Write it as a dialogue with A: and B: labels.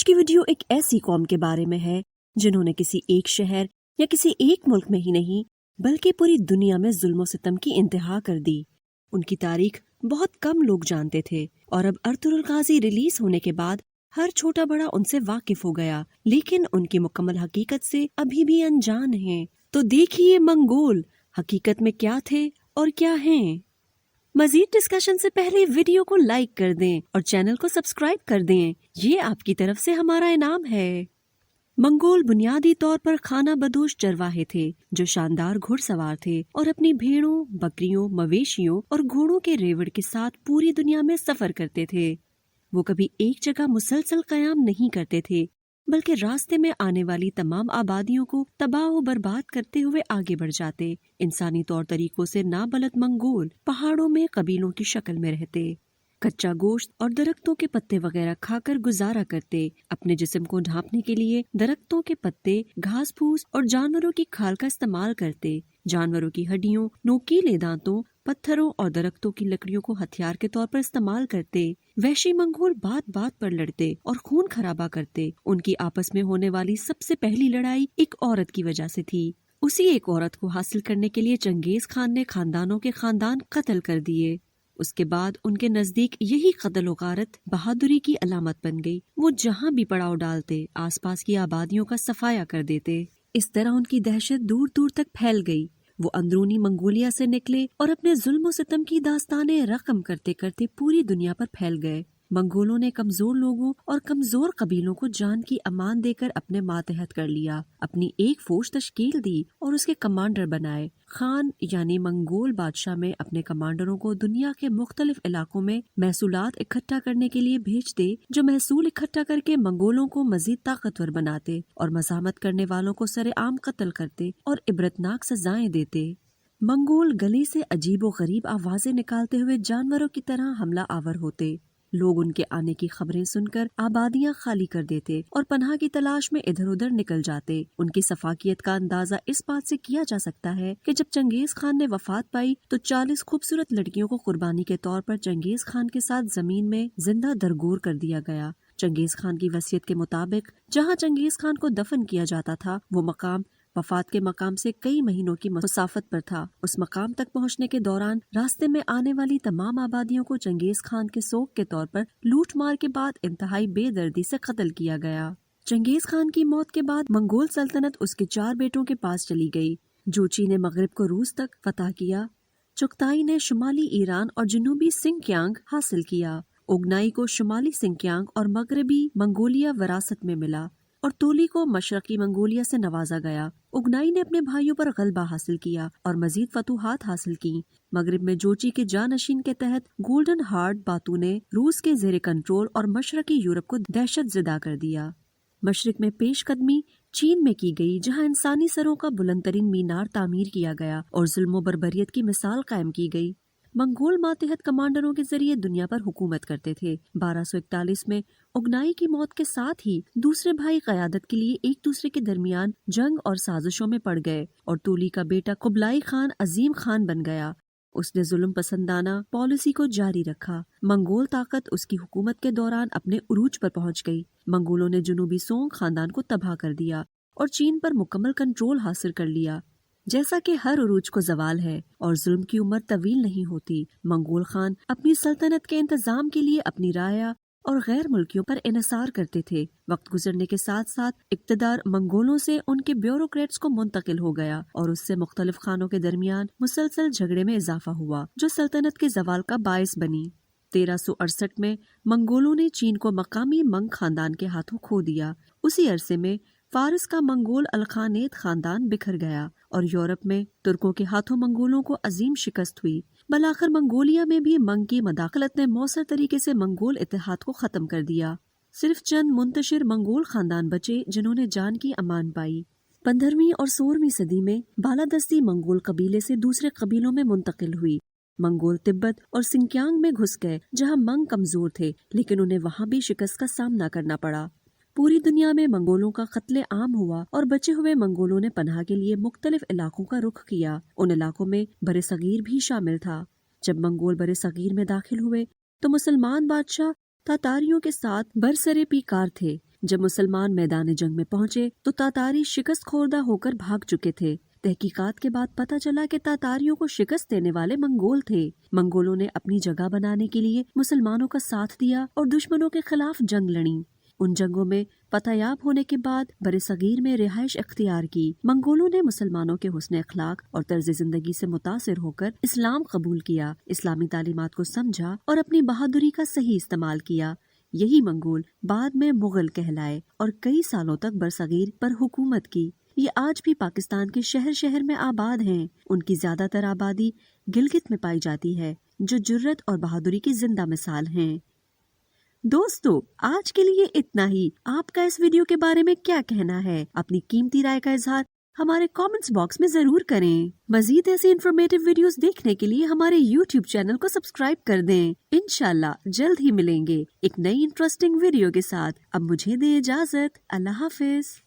A: آج کی ویڈیو ایک ایسی قوم کے بارے میں ہے جنہوں نے کسی ایک شہر یا کسی ایک ملک میں ہی نہیں بلکہ پوری دنیا میں ظلم و ستم کی انتہا کر دی۔ ان کی تاریخ بہت کم لوگ جانتے تھے اور اب ارطغرل الغازی ریلیز ہونے کے بعد ہر چھوٹا بڑا ان سے واقف ہو گیا، لیکن ان کی مکمل حقیقت سے ابھی بھی انجان ہیں۔ تو دیکھیے منگول حقیقت میں کیا تھے اور کیا ہیں۔ مزید ڈسکشن سے پہلے ویڈیو کو لائک کر دیں اور چینل کو سبسکرائب کر دیں، یہ آپ کی طرف سے ہمارا انعام ہے۔ منگول بنیادی طور پر خانہ بدوش چرواہے تھے جو شاندار گھڑ سوار تھے اور اپنی بھیڑوں، بکریوں، مویشیوں اور گھوڑوں کے ریوڑ کے ساتھ پوری دنیا میں سفر کرتے تھے۔ وہ کبھی ایک جگہ مسلسل قیام نہیں کرتے تھے بلکہ راستے میں آنے والی تمام آبادیوں کو تباہ و برباد کرتے ہوئے آگے بڑھ جاتے۔ انسانی طور طریقوں سے نابلد منگول پہاڑوں میں قبیلوں کی شکل میں رہتے، کچا گوشت اور درختوں کے پتے وغیرہ کھا کر گزارا کرتے۔ اپنے جسم کو ڈھانپنے کے لیے درختوں کے پتے، گھاس پھوس اور جانوروں کی کھال کا استعمال کرتے۔ جانوروں کی ہڈیوں، نوکیلے دانتوں، پتھروں اور درختوں کی لکڑیوں کو ہتھیار کے طور پر استعمال کرتے۔ وحشی منگول بات بات پر لڑتے اور خون خرابہ کرتے۔ ان کی آپس میں ہونے والی سب سے پہلی لڑائی ایک عورت کی وجہ سے تھی۔ اسی ایک عورت کو حاصل کرنے کے لیے چنگیز خان نے خاندانوں کے خاندان قتل کر دیے۔ اس کے بعد ان کے نزدیک یہی قتل و غارت بہادری کی علامت بن گئی۔ وہ جہاں بھی پڑاؤ ڈالتے آس پاس کی آبادیوں کا صفایا کر دیتے۔ اس طرح ان کی دہشت دور دور تک پھیل گئی۔ وہ اندرونی منگولیا سے نکلے اور اپنے ظلم و ستم کی داستانیں رقم کرتے کرتے پوری دنیا پر پھیل گئے۔ منگولوں نے کمزور لوگوں اور کمزور قبیلوں کو جان کی امان دے کر اپنے ماتحت کر لیا، اپنی ایک فوج تشکیل دی اور اس کے کمانڈر بنائے۔ خان یعنی منگول بادشاہ میں اپنے کمانڈروں کو دنیا کے مختلف علاقوں میں محصولات اکٹھا کرنے کے لیے بھیجتے، جو محصول اکٹھا کر کے منگولوں کو مزید طاقتور بناتے اور مزاحمت کرنے والوں کو سر عام قتل کرتے اور عبرتناک سزائیں دیتے۔ منگول گلے سے عجیب و غریب آوازیں نکالتے ہوئے جانوروں کی طرح حملہ آور ہوتے۔ لوگ ان کے آنے کی خبریں سن کر آبادیاں خالی کر دیتے اور پناہ کی تلاش میں ادھر ادھر نکل جاتے۔ ان کی سفاکیت کا اندازہ اس بات سے کیا جا سکتا ہے کہ جب چنگیز خان نے وفات پائی تو 40 خوبصورت لڑکیوں کو قربانی کے طور پر چنگیز خان کے ساتھ زمین میں زندہ درگور کر دیا گیا۔ چنگیز خان کی وصیت کے مطابق جہاں چنگیز خان کو دفن کیا جاتا تھا وہ مقام وفات کے مقام سے کئی مہینوں کی مسافت پر تھا۔ اس مقام تک پہنچنے کے دوران راستے میں آنے والی تمام آبادیوں کو چنگیز خان کے سوگ کے طور پر لوٹ مار کے بعد انتہائی بے دردی سے قتل کیا گیا۔ چنگیز خان کی موت کے بعد منگول سلطنت اس کے 4 بیٹوں کے پاس چلی گئی۔ جوچی نے مغرب کو روس تک فتح کیا، چغتائی نے شمالی ایران اور جنوبی سنکیانگ حاصل کیا، اوگنائی کو شمالی سنکیانگ اور مغربی منگولیا وراثت میں ملا اور تولی کو مشرقی منگولیا سے نوازا گیا۔ اوگنائی نے اپنے بھائیوں پر غلبہ حاصل کیا اور مزید فتوحات حاصل کی۔ مغرب میں جوچی کے جانشین کے تحت گولڈن ہارڈ باتو نے روس کے زیر کنٹرول اور مشرقی یورپ کو دہشت زدہ کر دیا۔ مشرق میں پیش قدمی چین میں کی گئی جہاں انسانی سروں کا بلند ترین مینار تعمیر کیا گیا اور ظلم و بربریت کی مثال قائم کی گئی۔ منگول ماتحت کمانڈروں کے ذریعے دنیا پر حکومت کرتے تھے۔ 1241 میں اوگنائی کی موت کے ساتھ ہی دوسرے بھائی قیادت کے لیے ایک دوسرے کے درمیان جنگ اور سازشوں میں پڑ گئے اور تولی کا بیٹا قبلائی خان عظیم خان بن گیا۔ اس نے ظلم پسندانہ پالیسی کو جاری رکھا۔ منگول طاقت اس کی حکومت کے دوران اپنے عروج پر پہنچ گئی۔ منگولوں نے جنوبی سونگ خاندان کو تباہ کر دیا اور چین پر مکمل کنٹرول حاصل کر لیا۔ جیسا کہ ہر عروج کو زوال ہے اور ظلم کی عمر طویل نہیں ہوتی، منگول خان اپنی سلطنت کے انتظام کے لیے اپنی رعایا اور غیر ملکیوں پر انحصار کرتے تھے۔ وقت گزرنے کے ساتھ ساتھ اقتدار منگولوں سے ان کے بیوروکریٹس کو منتقل ہو گیا اور اس سے مختلف خانوں کے درمیان مسلسل جھگڑے میں اضافہ ہوا جو سلطنت کے زوال کا باعث بنی۔ 1368 میں منگولوں نے چین کو مقامی منگ خاندان کے ہاتھوں کھو دیا۔ اسی عرصے میں فارس کا منگول الخانیت خاندان بکھر گیا اور یورپ میں ترکوں کے ہاتھوں منگولوں کو عظیم شکست ہوئی۔ بالآخر منگولیا میں بھی منگ کی مداخلت نے مؤثر طریقے سے منگول اتحاد کو ختم کر دیا۔ صرف چند منتشر منگول خاندان بچے جنہوں نے جان کی امان پائی۔ 15ویں اور 16ویں صدی میں بالادستی منگول قبیلے سے دوسرے قبیلوں میں منتقل ہوئی۔ منگول تبت اور سنکیانگ میں گھس گئے جہاں منگ کمزور تھے، لیکن انہیں وہاں بھی شکست کا سامنا کرنا پڑا۔ پوری دنیا میں منگولوں کا قتل عام ہوا اور بچے ہوئے منگولوں نے پناہ کے لیے مختلف علاقوں کا رخ کیا۔ ان علاقوں میں برصغیر بھی شامل تھا۔ جب منگول برصغیر میں داخل ہوئے تو مسلمان بادشاہ تاتاریوں کے ساتھ برسر پیکار تھے۔ جب مسلمان میدان جنگ میں پہنچے تو تاتاری شکست خوردہ ہو کر بھاگ چکے تھے۔ تحقیقات کے بعد پتہ چلا کہ تاتاریوں کو شکست دینے والے منگول تھے۔ منگولوں نے اپنی جگہ بنانے کے لیے مسلمانوں کا ساتھ دیا اور دشمنوں کے خلاف جنگ لڑی۔ ان جنگوں میں فتح یاب ہونے کے بعد برصغیر میں رہائش اختیار کی۔ منگولوں نے مسلمانوں کے حسن اخلاق اور طرز زندگی سے متاثر ہو کر اسلام قبول کیا، اسلامی تعلیمات کو سمجھا اور اپنی بہادری کا صحیح استعمال کیا۔ یہی منگول بعد میں مغل کہلائے اور کئی سالوں تک برصغیر پر حکومت کی۔ یہ آج بھی پاکستان کے شہر شہر میں آباد ہیں۔ ان کی زیادہ تر آبادی گلگت میں پائی جاتی ہے، جو جرت اور بہادری کی زندہ مثال ہیں۔ دوستو، آج کے لیے اتنا ہی۔ آپ کا اس ویڈیو کے بارے میں کیا کہنا ہے؟ اپنی قیمتی رائے کا اظہار ہمارے کامنٹس باکس میں ضرور کریں۔ مزید ایسی انفارمیٹیو ویڈیوز دیکھنے کے لیے ہمارے یوٹیوب چینل کو سبسکرائب کر دیں۔ انشاءاللہ جلد ہی ملیں گے ایک نئی انٹرسٹنگ ویڈیو کے ساتھ۔ اب مجھے دیں اجازت۔ اللہ حافظ۔